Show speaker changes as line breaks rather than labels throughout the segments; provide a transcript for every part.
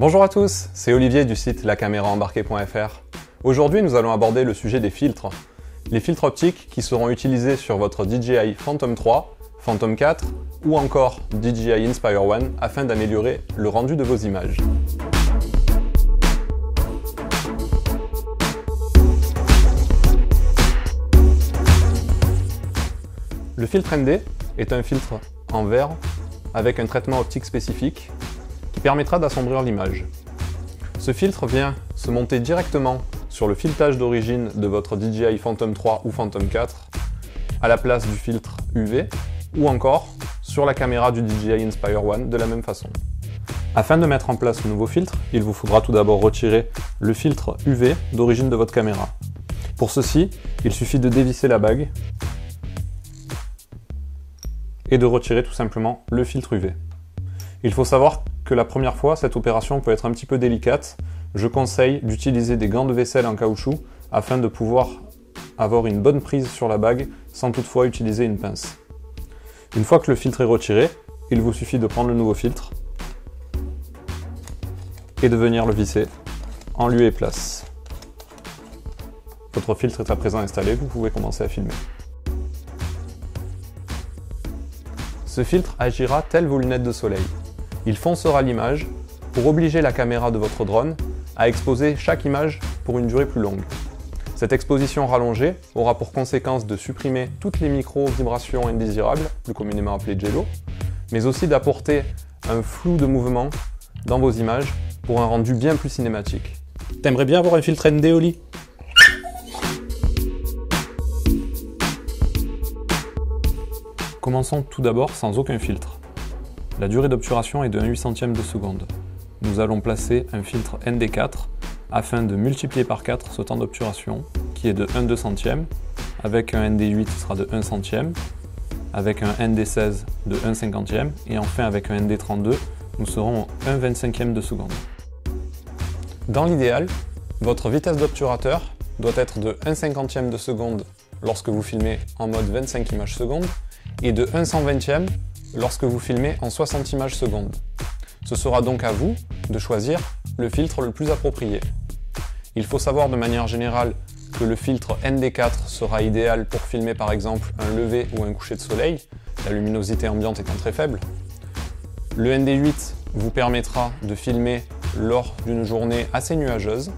Bonjour à tous, c'est Olivier du site lacaméraembarquée.fr. Aujourd'hui, nous allons aborder le sujet des filtres. Les filtres optiques qui seront utilisés sur votre DJI Phantom 3, Phantom 4 ou encore DJI Inspire 1 afin d'améliorer le rendu de vos images. Le filtre ND est un filtre en verre avec un traitement optique spécifique qui permettra d'assombrir l'image. Ce filtre vient se monter directement sur le filetage d'origine de votre DJI Phantom 3 ou Phantom 4 à la place du filtre UV ou encore sur la caméra du DJI Inspire 1 de la même façon. Afin de mettre en place ce nouveau filtre, il vous faudra tout d'abord retirer le filtre UV d'origine de votre caméra. Pour ceci, il suffit de dévisser la bague et de retirer tout simplement le filtre UV. Il faut savoir que la première fois, cette opération peut être un petit peu délicate. Je conseille d'utiliser des gants de vaisselle en caoutchouc afin de pouvoir avoir une bonne prise sur la bague sans toutefois utiliser une pince. Une fois que le filtre est retiré, il vous suffit de prendre le nouveau filtre et de venir le visser en lieu et place. Votre filtre est à présent installé, vous pouvez commencer à filmer. Ce filtre agira tel vos lunettes de soleil. Il foncera l'image pour obliger la caméra de votre drone à exposer chaque image pour une durée plus longue. Cette exposition rallongée aura pour conséquence de supprimer toutes les micro-vibrations indésirables, plus communément appelées jello, mais aussi d'apporter un flou de mouvement dans vos images pour un rendu bien plus cinématique. T'aimerais bien avoir un filtre ND au lit ? Commençons tout d'abord sans aucun filtre. La durée d'obturation est de 1/800 de seconde. Nous allons placer un filtre ND4 afin de multiplier par 4 ce temps d'obturation qui est de 1/200, avec un ND8 qui sera de 1 centième, avec un ND16 de 1/50 et enfin avec un ND32 nous serons à 1/25 de seconde. Dans l'idéal, votre vitesse d'obturateur doit être de 1/50 de seconde lorsque vous filmez en mode 25 images secondes et de 1/120 lorsque vous filmez en 60 images secondes. Ce sera donc à vous de choisir le filtre le plus approprié. Il faut savoir de manière générale que le filtre ND4 sera idéal pour filmer par exemple un lever ou un coucher de soleil, la luminosité ambiante étant très faible. Le ND8 vous permettra de filmer lors d'une journée assez nuageuse.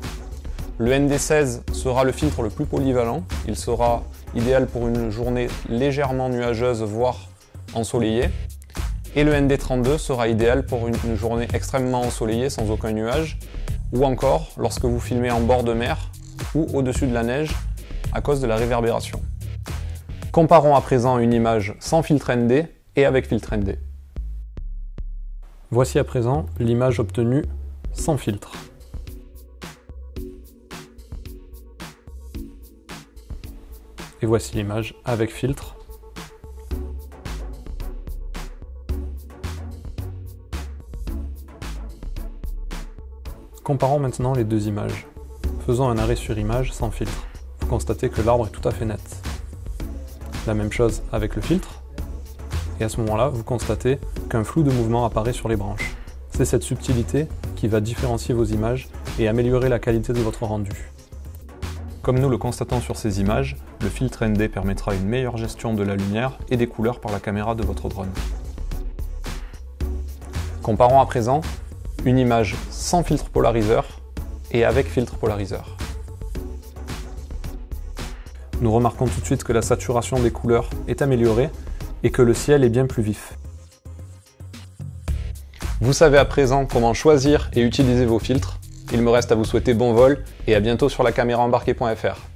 Le ND16 sera le filtre le plus polyvalent, il sera idéal pour une journée légèrement nuageuse voire ensoleillée. Et le ND32 sera idéal pour une journée extrêmement ensoleillée sans aucun nuage, ou encore lorsque vous filmez en bord de mer ou au-dessus de la neige à cause de la réverbération. Comparons à présent une image sans filtre ND et avec filtre ND. Voici à présent l'image obtenue sans filtre. Et voici l'image avec filtre. Comparons maintenant les deux images. Faisons un arrêt sur image sans filtre. Vous constatez que l'arbre est tout à fait net. La même chose avec le filtre. Et à ce moment-là, vous constatez qu'un flou de mouvement apparaît sur les branches. C'est cette subtilité qui va différencier vos images et améliorer la qualité de votre rendu. Comme nous le constatons sur ces images, le filtre ND permettra une meilleure gestion de la lumière et des couleurs par la caméra de votre drone. Comparons à présent une image sans filtre polariseur et avec filtre polariseur. Nous remarquons tout de suite que la saturation des couleurs est améliorée et que le ciel est bien plus vif. Vous savez à présent comment choisir et utiliser vos filtres. Il me reste à vous souhaiter bon vol et à bientôt sur lacaméraembarquée.fr.